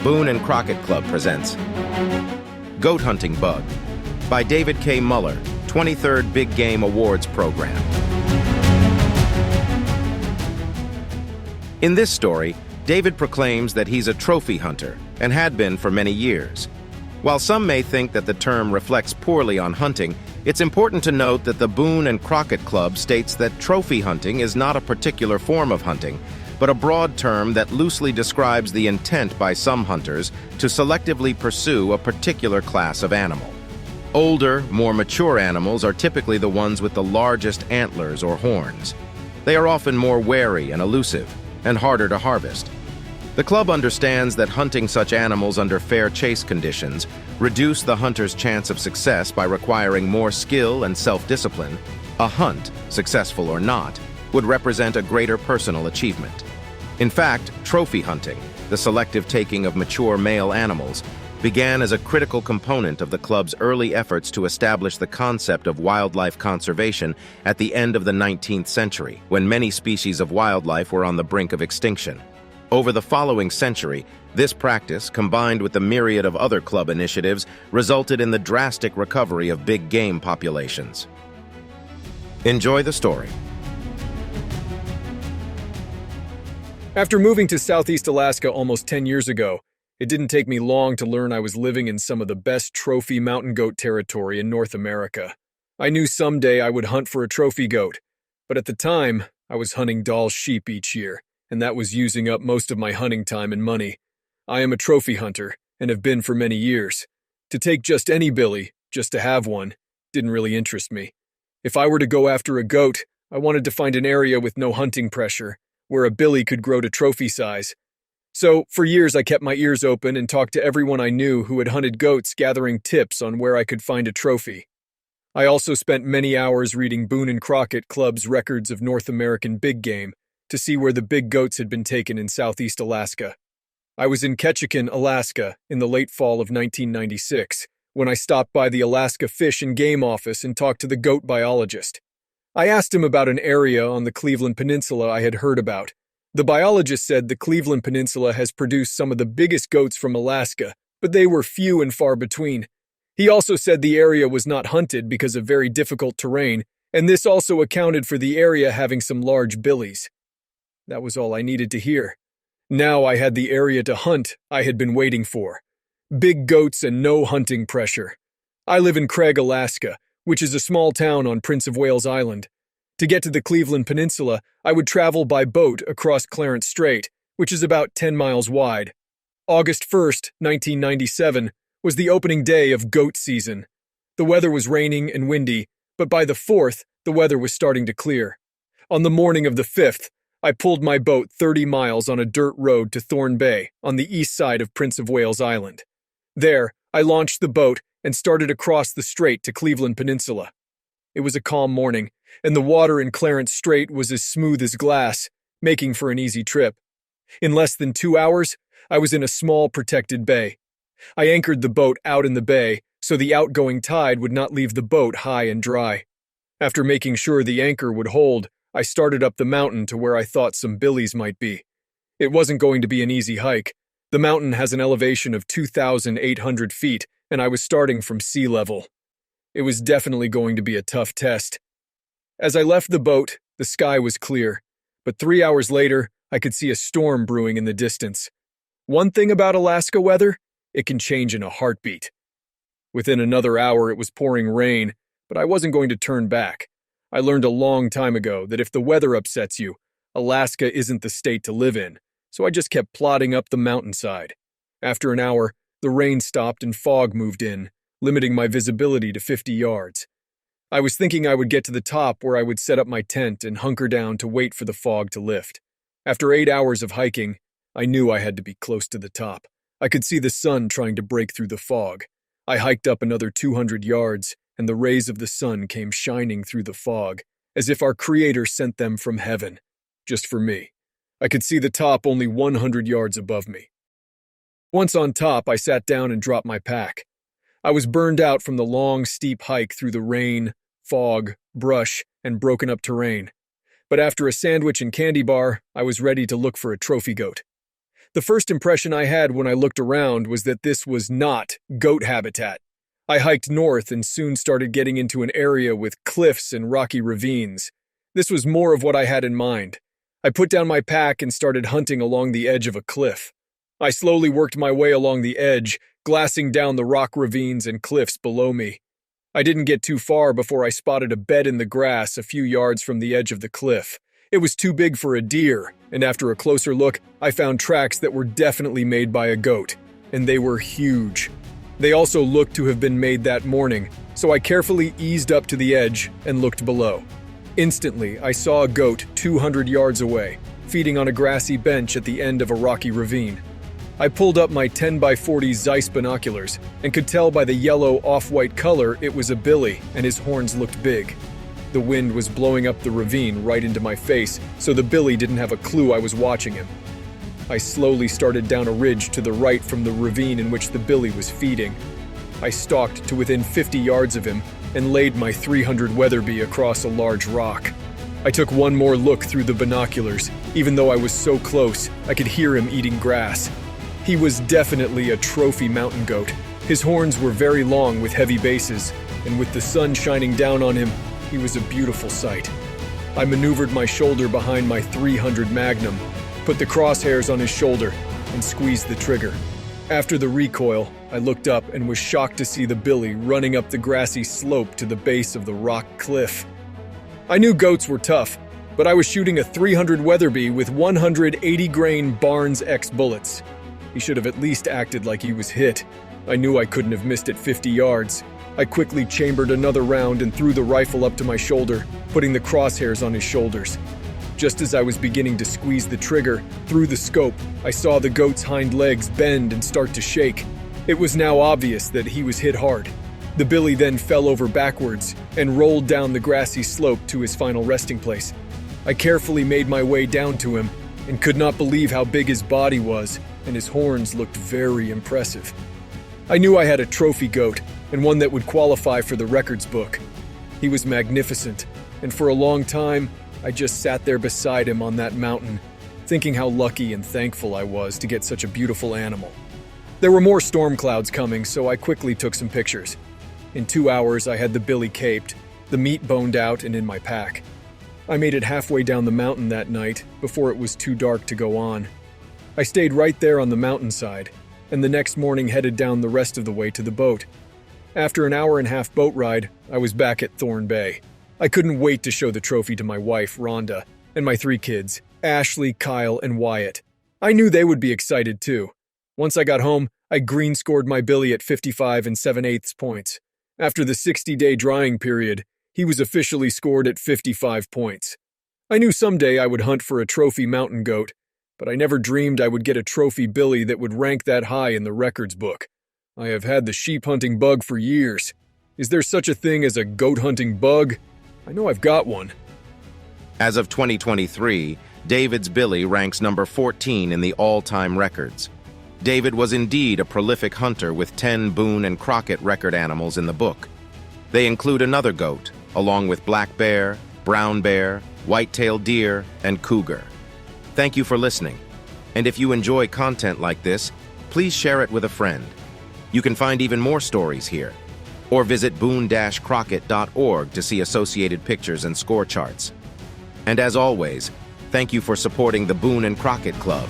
Boone and Crockett Club presents Goat Hunting Bug by David K. Muller, 23rd Big Game Awards Program. In this story, David proclaims that he's a trophy hunter and had been for many years. While some may think that the term reflects poorly on hunting, it's important to note that the Boone and Crockett Club states that trophy hunting is not a particular form of hunting, but a broad term that loosely describes the intent by some hunters to selectively pursue a particular class of animal. Older, more mature animals are typically the ones with the largest antlers or horns. They are often more wary and elusive, and harder to harvest. The club understands that hunting such animals under fair chase conditions reduce the hunter's chance of success by requiring more skill and self-discipline. A hunt, successful or not, would represent a greater personal achievement. In fact, trophy hunting, the selective taking of mature male animals, began as a critical component of the club's early efforts to establish the concept of wildlife conservation at the end of the 19th century, when many species of wildlife were on the brink of extinction. Over the following century, this practice, combined with the myriad of other club initiatives, resulted in the drastic recovery of big game populations. Enjoy the story. After moving to Southeast Alaska almost 10 years ago, it didn't take me long to learn I was living in some of the best trophy mountain goat territory in North America. I knew someday I would hunt for a trophy goat, but at the time, I was hunting Dall sheep each year, and that was using up most of my hunting time and money. I am a trophy hunter, and have been for many years. To take just any billy, just to have one, didn't really interest me. If I were to go after a goat, I wanted to find an area with no hunting pressure, where a billy could grow to trophy size. So, for years I kept my ears open and talked to everyone I knew who had hunted goats, gathering tips on where I could find a trophy. I also spent many hours reading Boone and Crockett Club's records of North American big game to see where the big goats had been taken in Southeast Alaska. I was in Ketchikan, Alaska, in the late fall of 1996, when I stopped by the Alaska Fish and Game Office and talked to the goat biologist. I asked him about an area on the Cleveland Peninsula I had heard about. The biologist said the Cleveland Peninsula has produced some of the biggest goats from Alaska, but they were few and far between. He also said the area was not hunted because of very difficult terrain, and this also accounted for the area having some large billies. That was all I needed to hear. Now I had the area to hunt I had been waiting for. Big goats and no hunting pressure. I live in Craig, Alaska, which is a small town on Prince of Wales Island. To get to the Cleveland Peninsula, I would travel by boat across Clarence Strait, which is about 10 miles wide. August 1st, 1997, was the opening day of goat season. The weather was raining and windy, but by the 4th, the weather was starting to clear. On the morning of the 5th, I pulled my boat 30 miles on a dirt road to Thorn Bay on the east side of Prince of Wales Island. There, I launched the boat and started across the strait to Cleveland Peninsula. It was a calm morning, and the water in Clarence Strait was as smooth as glass, making for an easy trip. In less than 2 hours, I was in a small protected bay. I anchored the boat out in the bay so the outgoing tide would not leave the boat high and dry. After making sure the anchor would hold, I started up the mountain to where I thought some billies might be. It wasn't going to be an easy hike. The mountain has an elevation of 2,800 feet, and I was starting from sea level. It was definitely going to be a tough test. As I left the boat, the sky was clear, but 3 hours later, I could see a storm brewing in the distance. One thing about Alaska weather, it can change in a heartbeat. Within another hour, it was pouring rain, but I wasn't going to turn back. I learned a long time ago that if the weather upsets you, Alaska isn't the state to live in, so I just kept plodding up the mountainside. After an hour, the rain stopped and fog moved in, limiting my visibility to 50 yards. I was thinking I would get to the top where I would set up my tent and hunker down to wait for the fog to lift. After 8 hours of hiking, I knew I had to be close to the top. I could see the sun trying to break through the fog. I hiked up another 200 yards, and the rays of the sun came shining through the fog, as if our Creator sent them from heaven, just for me. I could see the top only 100 yards above me. Once on top, I sat down and dropped my pack. I was burned out from the long, steep hike through the rain, fog, brush, and broken-up terrain. But after a sandwich and candy bar, I was ready to look for a trophy goat. The first impression I had when I looked around was that this was not goat habitat. I hiked north and soon started getting into an area with cliffs and rocky ravines. This was more of what I had in mind. I put down my pack and started hunting along the edge of a cliff. I slowly worked my way along the edge, glassing down the rock ravines and cliffs below me. I didn't get too far before I spotted a bed in the grass a few yards from the edge of the cliff. It was too big for a deer, and after a closer look, I found tracks that were definitely made by a goat, and they were huge. They also looked to have been made that morning, so I carefully eased up to the edge and looked below. Instantly, I saw a goat 200 yards away, feeding on a grassy bench at the end of a rocky ravine. I pulled up my 10x40 Zeiss binoculars and could tell by the yellow off-white color it was a billy and his horns looked big. The wind was blowing up the ravine right into my face, so the billy didn't have a clue I was watching him. I slowly started down a ridge to the right from the ravine in which the billy was feeding. I stalked to within 50 yards of him and laid my .300 Weatherby across a large rock. I took one more look through the binoculars. Even though I was so close, I could hear him eating grass. He was definitely a trophy mountain goat. His horns were very long with heavy bases, and with the sun shining down on him, he was a beautiful sight. I maneuvered my shoulder behind my .300 Magnum, put the crosshairs on his shoulder, and squeezed the trigger. After the recoil, I looked up and was shocked to see the billy running up the grassy slope to the base of the rock cliff. I knew goats were tough, but I was shooting a .300 Weatherby with 180-grain Barnes X bullets. He should have at least acted like he was hit. I knew I couldn't have missed at 50 yards. I quickly chambered another round and threw the rifle up to my shoulder, putting the crosshairs on his shoulders. Just as I was beginning to squeeze the trigger, through the scope, I saw the goat's hind legs bend and start to shake. It was now obvious that he was hit hard. The billy then fell over backwards and rolled down the grassy slope to his final resting place. I carefully made my way down to him and could not believe how big his body was, and his horns looked very impressive. I knew I had a trophy goat, and one that would qualify for the records book. He was magnificent, and for a long time, I just sat there beside him on that mountain, thinking how lucky and thankful I was to get such a beautiful animal. There were more storm clouds coming, so I quickly took some pictures. In 2 hours, I had the billy caped, the meat boned out and in my pack. I made it halfway down the mountain that night before it was too dark to go on. I stayed right there on the mountainside, and the next morning headed down the rest of the way to the boat. After an hour-and-a-half boat ride, I was back at Thorn Bay. I couldn't wait to show the trophy to my wife, Rhonda, and my 3 kids, Ashley, Kyle, and Wyatt. I knew they would be excited too. Once I got home, I green-scored my billy at 55 7/8 points. After the 60-day drying period, he was officially scored at 55 points. I knew someday I would hunt for a trophy mountain goat, but I never dreamed I would get a trophy billy that would rank that high in the records book. I have had the sheep hunting bug for years. Is there such a thing as a goat hunting bug? I know I've got one. As of 2023, David's billy ranks number 14 in the all-time records. David was indeed a prolific hunter with 10 Boone and Crockett record animals in the book. They include another goat, along with black bear, brown bear, white-tailed deer, and cougar. Thank you for listening. And if you enjoy content like this, please share it with a friend. You can find even more stories here, or visit boone-crockett.org to see associated pictures and score charts. And as always, thank you for supporting the Boone and Crockett Club.